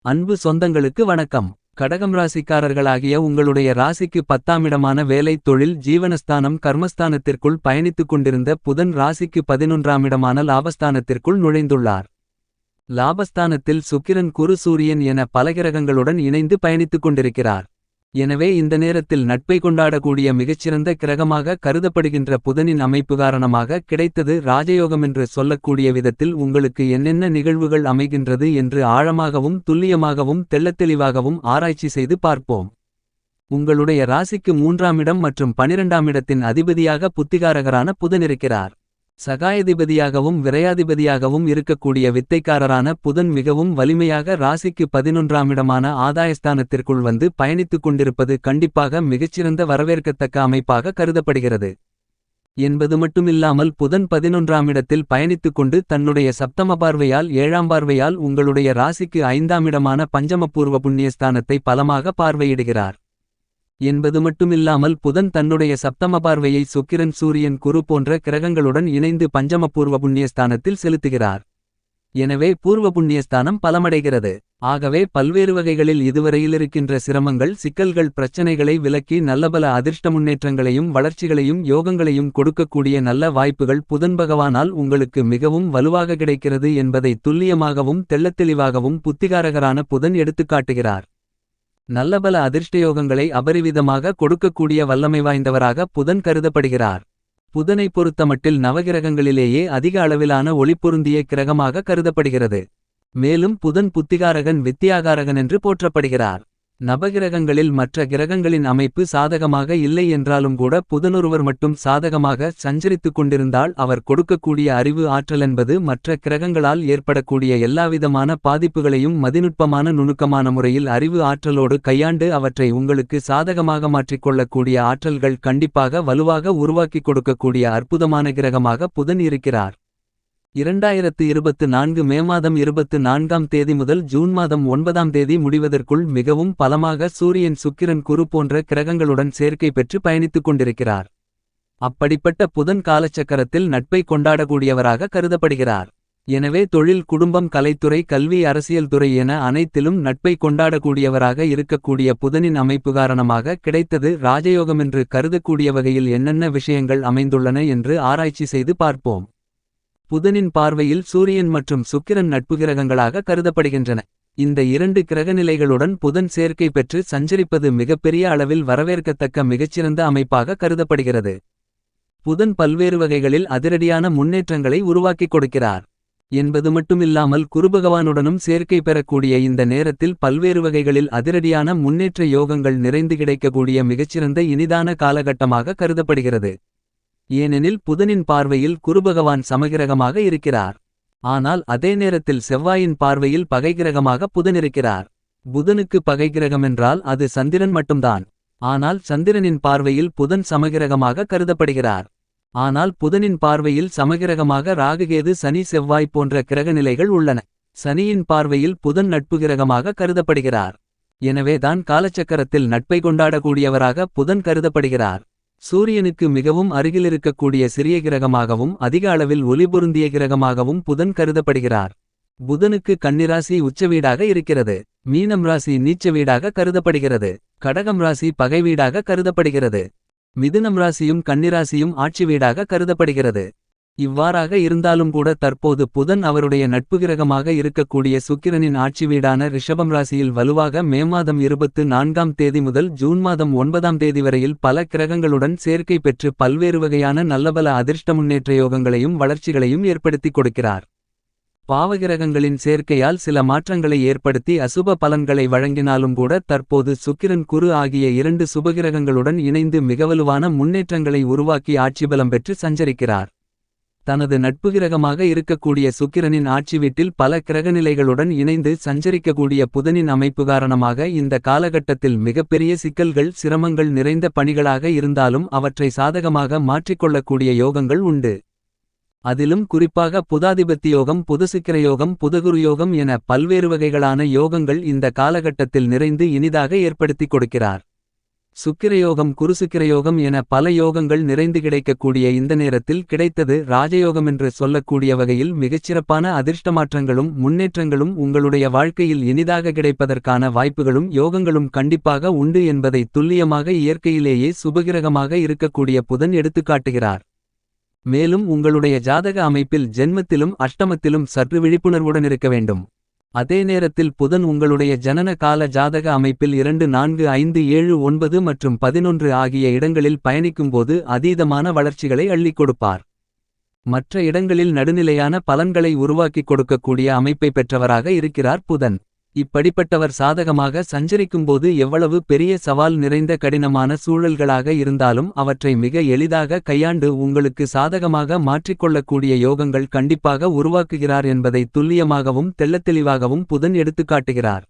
அன்பு சொந்தங்களுக்கு வணக்கம். கடகம் ராசிக்காரர்களாகிய உங்களுடைய ராசிக்கு 10ஆம் இடமான வேலை, தொழில், ஜீவனஸ்தானம், கர்மஸ்தானத்திற்குள் பயணித்துக் கொண்டிருந்த புதன் ராசிக்கு 11ஆம் இடமான லாபஸ்தானத்திற்குள் நுழைந்துள்ளார். லாபஸ்தானத்தில் சுக்கிரன், குரு, சூரியன் என பல கிரகங்களுடன் இணைந்து பயணித்துக் கொண்டிருக்கிறார். எனவே இந்த நேரத்தில் நட்பை கொண்டாடக்கூடிய மிகச்சிறந்த கிரகமாக கருதப்படுகின்ற புதனின் அமைப்பு காரணமாக கிடைத்தது ராஜயோகமென்று சொல்லக்கூடிய விதத்தில் உங்களுக்கு என்னென்ன நிகழ்வுகள் அமைகின்றது என்று ஆழமாகவும் துல்லியமாகவும் தெள்ளத்தெளிவாகவும் ஆராய்ச்சி செய்து பார்ப்போம். உங்களுடைய ராசிக்கு 3ஆம் இடம் மற்றும் 12ஆம் இடத்தின் அதிபதியாக புத்திகாரகரான புதன் இருக்கிறார். சகாயதிபதியாகவும் விரையாதிபதியாகவும் இருக்கக்கூடிய வித்தைக்காரரான புதன் மிகவும் வலிமையாக ராசிக்கு 11ஆம் இடமான ஆதாயஸ்தானத்திற்குள் வந்து பயணித்துக் கொண்டிருப்பது கண்டிப்பாக மிகச்சிறந்த வரவேற்கத்தக்க அமைப்பாக கருதப்படுகிறது. என்பது மட்டுமில்லாமல் புதன் 11ஆம் இடத்தில் பயணித்துக் கொண்டு தன்னுடைய சப்தம பார்வையால் 7ஆம் பார்வையால் உங்களுடைய ராசிக்கு 5ஆம் இடமான பஞ்சமபூர்வ புண்ணியஸ்தானத்தை பலமாக பார்வையிடுகிறார். என்பது மட்டுமில்லாமல் புதன் தன்னுடைய சப்தம பார்வையை சுக்கிரன், சூரியன், குரு போன்ற கிரகங்களுடன் இணைந்து பஞ்சமபூர்வ புண்ணியஸ்தானத்தில் செலுத்துகிறார். எனவே பூர்வ புண்ணியஸ்தானம் பலமடைகிறது. ஆகவே பல்வேறு வகைகளில் இதுவரையிலிருக்கின்ற சிரமங்கள், சிக்கல்கள், பிரச்சனைகளை விலக்கி நல்லபல அதிர்ஷ்ட முன்னேற்றங்களையும் வளர்ச்சிகளையும் யோகங்களையும் கொடுக்கக்கூடிய நல்ல வாய்ப்புகள் புதன் பகவானால் உங்களுக்கு மிகவும் வலுவாக கிடைக்கிறது என்பதை துல்லியமாகவும் தெள்ளத்தெளிவாகவும் புத்திகாரகரான புதன் எடுத்துக்காட்டுகிறார். நல்லபல அதிர்ஷ்டயோகங்களை அபரிவிதமாக கொடுக்கக்கூடிய வல்லமை வாய்ந்தவராக புதன் கருதப்படுகிறார். புதனை பொறுத்தமட்டில் நவகிரகங்களிலேயே அதிக அளவிலான ஒளிபொருந்திய கிரகமாக கருதப்படுகிறது. மேலும் புதன் புத்திகாரகன், வித்தியாகாரகன் என்று போற்றப்படுகிறார். நவகிரகங்களில் மற்ற கிரகங்களின் அமைப்பு சாதகமாக இல்லை என்றாலும் கூட புதனொருவர் மட்டும் சாதகமாக சஞ்சரித்துக் கொண்டிருந்தால் அவர் கொடுக்கக்கூடிய அறிவு, ஆற்றல் என்பது மற்ற கிரகங்களால் ஏற்படக்கூடிய எல்லாவிதமான பாதிப்புகளையும் மதிநுட்பமான நுணுக்கமான முறையில் அறிவு ஆற்றலோடு கையாண்டு அவற்றை உங்களுக்கு சாதகமாக மாற்றிக்கொள்ளக்கூடிய ஆற்றல்கள் கண்டிப்பாக வலுவாக உருவாக்கிக் கொடுக்கக்கூடிய அற்புதமான கிரகமாக புதன் இருக்கிறார். 2024 மே மாதம் 24ஆம் தேதி முதல் ஜூன் மாதம் 9ஆம் தேதி முடிவதற்குள் மிகவும் பலமாக சூரியன், சுக்கிரன், குரு போன்ற கிரகங்களுடன் சேர்க்கை பெற்று பயணித்துக் கொண்டிருக்கிறார். அப்படிப்பட்ட புதன் காலச்சக்கரத்தில் நட்பை கொண்டாடக்கூடியவராக கருதப்படுகிறார். எனவே தொழில், குடும்பம், கலைத்துறை, கல்வி, அரசியல் துறை என அனைத்திலும் நட்பை கொண்டாடக்கூடியவராக இருக்கக்கூடிய புதனின் அமைப்பு காரணமாக கிடைத்தது ராஜயோகமென்று கருதக்கூடிய வகையில் என்னென்ன விஷயங்கள் அமைந்துள்ளன என்று ஆராய்ச்சி செய்து பார்ப்போம். புதனின் பார்வையில் சூரியன் மற்றும் சுக்கிரன் நட்பு கிரகங்களாக கருதப்படுகின்றன. இந்த இரண்டு கிரகநிலைகளுடன் புதன் சேர்க்கை பெற்று சஞ்சரிப்பது மிகப்பெரிய அளவில் வரவேற்கத்தக்க மிகச்சிறந்த அமைப்பாக கருதப்படுகிறது. புதன் பல்வேறு வகைகளில் அதிரடியான முன்னேற்றங்களை உருவாக்கிக் கொடுக்கிறார். என்பது மட்டுமில்லாமல் குருபகவானுடனும் சேர்க்கை பெறக்கூடிய இந்த நேரத்தில் பல்வேறு வகைகளில் அதிரடியான முன்னேற்ற யோகங்கள் நிறைந்து கிடைக்கக்கூடிய மிகச்சிறந்த இனிதான காலகட்டமாக கருதப்படுகிறது. ஏனெனில் புதனின் பார்வையில் குருபகவான் சமகிரகமாக இருக்கிறார். ஆனால் அதே நேரத்தில் செவ்வாயின் பார்வையில் பகைகிரகமாக புதன் இருக்கிறார். புதனுக்கு பகைகிரகமென்றால் அது சந்திரன் மட்டும்தான். ஆனால் சந்திரனின் பார்வையில் புதன் சமகிரகமாக கருதப்படுகிறார். ஆனால் புதனின் பார்வையில் சமகிரகமாக ராகுகேது, சனி, செவ்வாய் போன்ற கிரகநிலைகள் உள்ளன. சனியின் பார்வையில் புதன் நட்பு கிரகமாக கருதப்படுகிறார். எனவேதான் காலச்சக்கரத்தில் நட்பை கொண்டாடக்கூடியவராக புதன் கருதப்படுகிறார். சூரியனுக்கு மிகவும் அருகிலிருக்கக்கூடிய சிறிய கிரகமாகவும் அதிக அளவில் ஒளிபொருந்திய கிரகமாகவும் புதன் கருதப்படுகிறார். புதனுக்கு கன்னிராசி உச்ச வீடாக இருக்கிறது. மீனம் ராசி நீச்ச வீடாக கருதப்படுகிறது. கடகம் ராசி பகை வீடாக கருதப்படுகிறது. மிதுனம் ராசியும் கன்னிராசியும் ஆட்சி வீடாக கருதப்படுகிறது. இவ்வாறாக இருந்தாலும் கூட தற்போது புதன் அவருடைய நட்பு கிரகமாக இருக்கக்கூடிய சுக்கிரனின் ஆட்சி வீடான ரிஷபம் ராசியில் வலுவாக மே மாதம் 24ஆம் தேதி முதல் ஜூன் மாதம் 9ஆம் தேதி வரையில் பல கிரகங்களுடன் சேர்க்கை பெற்று பல்வேறு வகையான நல்லபல அதிர்ஷ்ட முன்னேற்ற யோகங்களையும் வளர்ச்சிகளையும் ஏற்படுத்திக் கொடுக்கிறார். பாவகிரகங்களின் சேர்க்கையால் சில மாற்றங்களை ஏற்படுத்தி அசுப பலன்களை வழங்கினாலும் கூட தற்போது சுக்கிரன், குரு ஆகிய இரண்டு சுபகிரகங்களுடன் இணைந்து மிகவலுவான முன்னேற்றங்களை உருவாக்கி ஆட்சிபலம் பெற்று சஞ்சரிக்கிறார். தனது நட்பு கிரகமாக இருக்கக்கூடிய சுக்கிரனின் ஆட்சி வீட்டில் பல கிரகநிலைகளுடன் இணைந்து சஞ்சரிக்கக்கூடிய புதனின் அமைப்பு காரணமாக இந்த காலகட்டத்தில் மிகப்பெரிய சிக்கல்கள், சிரமங்கள் நிறைந்த பணிகளாக இருந்தாலும் அவற்றை சாதகமாக மாற்றிக்கொள்ளக்கூடிய யோகங்கள் உண்டு. அதிலும் குறிப்பாக புதாதிபத்தி யோகம், புதசுக்கிர யோகம், புதகுரு யோகம் என பல்வேறு வகைகளான யோகங்கள் இந்த காலகட்டத்தில் நிறைந்து இனிதாக ஏற்படுத்திக் கொடுக்கிறார். சுக்கிரயோகம் குருசுக்கிரயோகம் என பல யோகங்கள் நிறைந்து கிடைக்கக்கூடிய இந்த நேரத்தில் கிடைத்தது ராஜயோகமென்று சொல்லக்கூடிய வகையில் மிகச்சிறப்பான அதிர்ஷ்டமாற்றங்களும் முன்னேற்றங்களும் உங்களுடைய வாழ்க்கையில் இனிதாக கிடைப்பதற்கான வாய்ப்புகளும் யோகங்களும் கண்டிப்பாக உண்டு என்பதை துல்லியமாக இயற்கையிலேயே சுபகிரகமாக இருக்கக்கூடிய புதன் எடுத்துக்காட்டுகிறார். மேலும் உங்களுடைய ஜாதக அமைப்பில் ஜென்மத்திலும் அஷ்டமத்திலும் சற்று விழிப்புணர்வுடன் இருக்க வேண்டும். அதே நேரத்தில் புதன் உங்களுடைய ஜனன கால ஜாதக அமைப்பில் 2 4 5 7 9 மற்றும் 11 ஆகிய இடங்களில் பயணிக்கும்போது அதீதமான வளர்ச்சிகளை அள்ளிக் கொடுப்பார். மற்ற இடங்களில் நடுநிலையான பலன்களை உருவாக்கிக் கொடுக்கக்கூடிய அமைப்பை பெற்றவராக இருக்கிறார் புதன். இப்படிப்பட்டவர் சாதகமாக சஞ்சரிக்கும்போது எவ்வளவு பெரிய சவால் நிறைந்த கடினமான சூழல்களாக இருந்தாலும் அவற்றை மிக எளிதாக கையாண்டு உங்களுக்கு சாதகமாக மாற்றிக்கொள்ளக்கூடிய யோகங்கள் கண்டிப்பாக உருவாக்குகிறார் என்பதை துல்லியமாகவும் தெள்ளத்தெளிவாகவும் புதன் எடுத்துக்காட்டுகிறார்.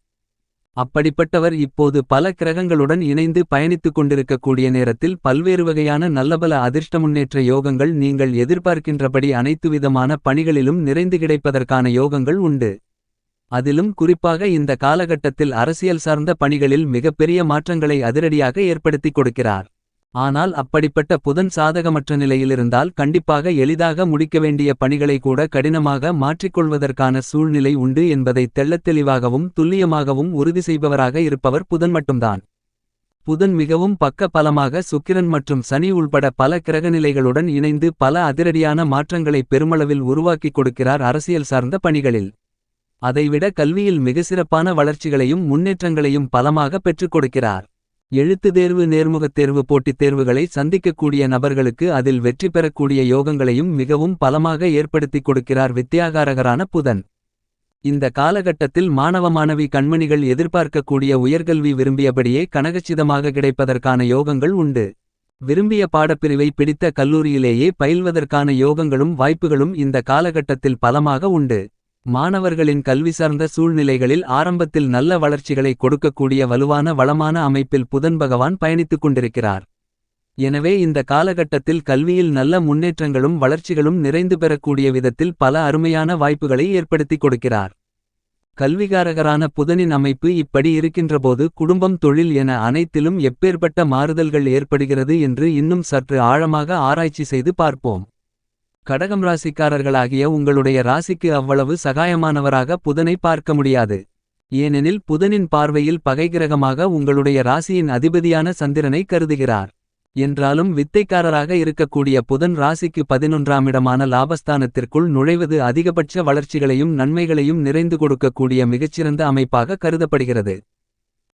அப்படிப்பட்டவர் இப்போது பல கிரகங்களுடன் இணைந்து பயணித்துக் கொண்டிருக்கக்கூடிய நேரத்தில் பல்வேறு வகையான நல்லபல அதிர்ஷ்ட முன்னேற்ற யோகங்கள் நீங்கள் எதிர்பார்க்கின்றபடி அனைத்துவிதமான பணிகளிலும் நிறைந்து கிடைப்பதற்கான யோகங்கள் உண்டு. அதிலும் குறிப்பாக இந்த காலகட்டத்தில் அரசியல் சார்ந்த பணிகளில் மிகப்பெரிய மாற்றங்களை அதிரடியாக ஏற்படுத்திக் கொடுக்கிறார். ஆனால் அப்படிப்பட்ட புதன் சாதகமற்ற நிலையிலிருந்தால் கண்டிப்பாக எளிதாக முடிக்க வேண்டிய பணிகளை கூட கடினமாக மாற்றிக்கொள்வதற்கான சூழ்நிலை உண்டு என்பதை தெள்ளத்தெளிவாகவும் துல்லியமாகவும் உறுதி செய்பவராக இருப்பவர் புதன் மட்டும்தான். புதன் மிகவும் பக்க பலமாக சுக்கிரன் மற்றும் சனி உள்பட பல கிரகநிலைகளுடன் இணைந்து பல அதிரடியான மாற்றங்களை பெருமளவில் உருவாக்கிக் கொடுக்கிறார் அரசியல் சார்ந்த பணிகளில். அதைவிட கல்வியில் மிக சிறப்பான வளர்ச்சிகளையும் முன்னேற்றங்களையும் பலமாக பெற்றுக் கொடுக்கிறார். எழுத்து தேர்வு நேர்முகத் தேர்வு போட்டித் தேர்வுகளை சந்திக்கக்கூடிய நபர்களுக்கு அதில் வெற்றி பெறக்கூடிய யோகங்களையும் மிகவும் பலமாக ஏற்படுத்திக் கொடுக்கிறார் வித்யாகாரகரான புதன். இந்த காலகட்டத்தில் மாணவ மாணவி கண்மணிகள் எதிர்பார்க்கக்கூடிய உயர்கல்வி விரும்பியபடியே கனகச்சிதமாக கிடைப்பதற்கான யோகங்கள் உண்டு. விரும்பிய பாடப்பிரிவை பிடித்த கல்லூரியிலேயே பயில்வதற்கான யோகங்களும் வாய்ப்புகளும் இந்த காலகட்டத்தில் பலமாக உண்டு. மாணவர்களின் கல்வி சார்ந்த சூழ்நிலைகளில் ஆரம்பத்தில் நல்ல வளர்ச்சிகளை கொடுக்கக்கூடிய வலுவான வளமான அமைப்பில் புதன் பகவான் பயணித்துக் கொண்டிருக்கிறார். எனவே இந்த காலகட்டத்தில் கல்வியில் நல்ல முன்னேற்றங்களும் வளர்ச்சிகளும் நிறைந்து பெறக்கூடிய விதத்தில் பல அருமையான வாய்ப்புகளை ஏற்படுத்திக் கொடுக்கிறார். கல்விகாரகரான புதனின் அமைப்பு இப்படி இருக்கின்றபோது குடும்பம் தொழில் என அனைத்திலும் எப்பேற்பட்ட மாறுதல்கள் ஏற்படுகிறது என்று இன்னும் சற்று ஆழமாக ஆராய்ச்சி செய்து பார்ப்போம். கடகம் ராசிக்காரர்களாகிய உங்களுடைய ராசிக்கு அவ்வளவு சகாயமானவராக புதனை பார்க்க முடியாது. ஏனெனில் புதனின் பார்வையில் பகைகிரகமாக உங்களுடைய ராசியின் அதிபதியான சந்திரனை கருதுகிறார். என்றாலும் வித்தைக்காரராக இருக்கக்கூடிய புதன் ராசிக்கு 11ஆம் இடமான லாபஸ்தானத்திற்குள் நுழைவது அதிகபட்ச வளர்ச்சிகளையும் நன்மைகளையும் நிறைந்து கொடுக்கக்கூடிய மிகச்சிறந்த அமைப்பாக கருதப்படுகிறது.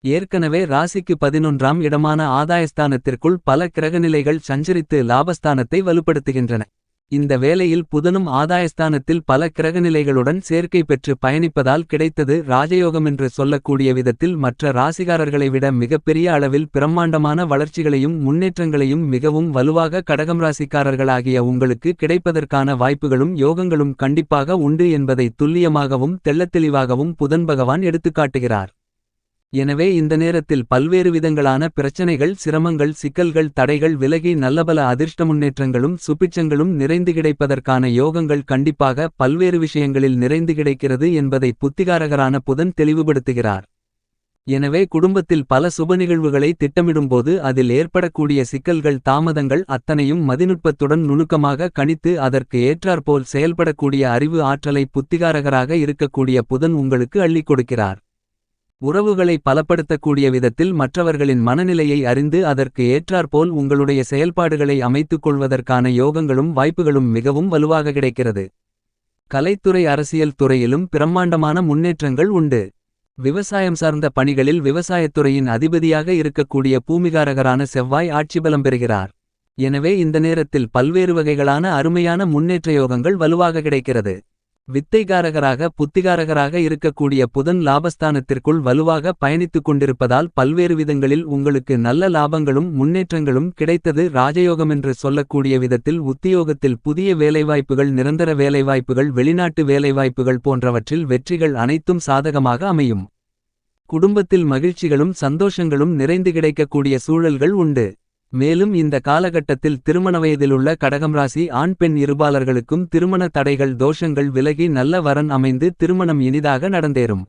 ஏற்கனவே ராசிக்கு 11ஆம் இடமான ஆதாயஸ்தானத்திற்குள் பல கிரகநிலைகள் சஞ்சரித்து லாபஸ்தானத்தை வலுப்படுத்துகின்றன. இந்த வேளையில் புதனும் ஆதாயஸ்தானத்தில் பல கிரகநிலைகளுடன் சேர்க்கை பெற்று பயணிப்பதால் கிடைத்தது ராஜயோகமென்று சொல்லக்கூடிய விதத்தில் மற்ற ராசிகாரர்களை விட மிகப்பெரிய அளவில் பிரம்மாண்டமான வளர்ச்சிகளையும் முன்னேற்றங்களையும் மிகவும் வலுவாக கடகம் ராசிக்காரர்களாகிய உங்களுக்கு கிடைப்பதற்கான வாய்ப்புகளும் யோகங்களும் கண்டிப்பாக உண்டு என்பதை துல்லியமாகவும் தெள்ளத்தெளிவாகவும் புதன் பகவான் எடுத்துக்காட்டுகிறார். எனவே இந்த நேரத்தில் பல்வேறு விதங்களான பிரச்சனைகள் சிரமங்கள் சிக்கல்கள் தடைகள் விலகி நல்லபல அதிர்ஷ்ட முன்னேற்றங்களும் சுபிட்சங்களும் நிறைந்து கிடைப்பதற்கான யோகங்கள் கண்டிப்பாக பல்வேறு விஷயங்களில் நிறைந்து கிடைக்கிறது என்பதை புத்திகாரகரான புதன் தெளிவுபடுத்துகிறார். எனவே குடும்பத்தில் பல சுப நிகழ்வுகளை திட்டமிடும்போது அதில் ஏற்படக்கூடிய சிக்கல்கள் தாமதங்கள் அத்தனையும் மதிநுட்பத்துடன் நுணுக்கமாக கணித்து அதற்கு ஏற்றாற்போல் செயல்படக்கூடிய அறிவு ஆற்றலை புத்திகாரகராக இருக்கக்கூடிய புதன் உங்களுக்கு அள்ளிக் கொடுக்கிறார். உறவுகளை பலப்படுத்தக்கூடிய விதத்தில் மற்றவர்களின் மனநிலையை அறிந்து அதற்கு ஏற்றாற்போல் உங்களுடைய செயல்பாடுகளை அமைத்துக் கொள்வதற்கான யோகங்களும் வாய்ப்புகளும் மிகவும் வலுவாக கிடைக்கிறது. கலைத்துறை அரசியல் துறையிலும் பிரம்மாண்டமான முன்னேற்றங்கள் உண்டு. விவசாயம் சார்ந்த பணிகளில் விவசாயத்துறையின் அதிபதியாக இருக்கக்கூடிய பூமிகாரகரான செவ்வாய் ஆட்சிபலம் பெறுகிறார். எனவே இந்த நேரத்தில் பல்வேறு வகைகளான அருமையான முன்னேற்ற யோகங்கள் வலுவாக கிடைக்கிறது. வித்தைகாரகராக புத்திகாரகராக இருக்கக்கூடிய புதன் லாபஸ்தானத்திற்குள் வலுவாக பயணித்துக் கொண்டிருப்பதால் பல்வேறு விதங்களில் உங்களுக்கு நல்ல லாபங்களும் முன்னேற்றங்களும் கிடைத்தது ராஜயோகமென்று சொல்லக்கூடிய விதத்தில் உத்தியோகத்தில் புதிய வேலைவாய்ப்புகள் நிரந்தர வேலைவாய்ப்புகள் வெளிநாட்டு வேலைவாய்ப்புகள் போன்றவற்றில் வெற்றிகள் அனைத்தும் சாதகமாக அமையும். குடும்பத்தில் மகிழ்ச்சிகளும் சந்தோஷங்களும் நிறைந்து கிடைக்கக்கூடிய சூழல்கள் உண்டு. மேலும் இந்த காலகட்டத்தில் திருமண வயதிலுள்ள கடகம் ராசி ஆண் பெண் இருபாலர்களுக்கும் திருமண தடைகள் தோஷங்கள் விலகி நல்ல வரன் அமைந்து திருமணம் இனிதாக நடந்தேறும்.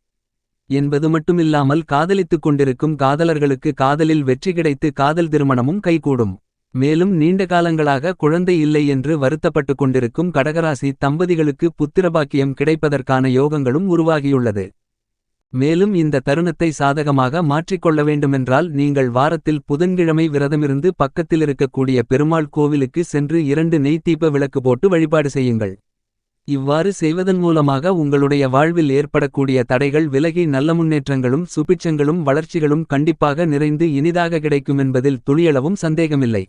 என்பது மட்டுமில்லாமல் காதலித்துக் கொண்டிருக்கும் காதலர்களுக்கு காதலில் வெற்றி கிடைத்து காதல் திருமணமும் கைகூடும். மேலும் நீண்ட காலங்களாக குழந்தை இல்லை என்று வருத்தப்பட்டுக் கொண்டிருக்கும் கடகராசி தம்பதிகளுக்கு புத்திரபாக்கியம் கிடைப்பதற்கான யோகங்களும் உருவாகியுள்ளது. மேலும் இந்த தருணத்தை சாதகமாக மாற்றிக்கொள்ள வேண்டுமென்றால் நீங்கள் வாரத்தில் புதன்கிழமை விரதமிருந்து பக்கத்தில் இருக்கக்கூடிய பெருமாள் கோவிலுக்கு சென்று 2 நெய் தீப விளக்கு போட்டு வழிபாடு செய்யுங்கள். இவ்வாறு செய்வதன் மூலமாக உங்களுடைய வாழ்வில் ஏற்படக்கூடிய தடைகள் விலகி நல்ல முன்னேற்றங்களும் சுபிட்சங்களும் வளர்ச்சிகளும் கண்டிப்பாக நிறைந்து இனிதாக கிடைக்குமென்பதில் துளியளவும் சந்தேகமில்லை.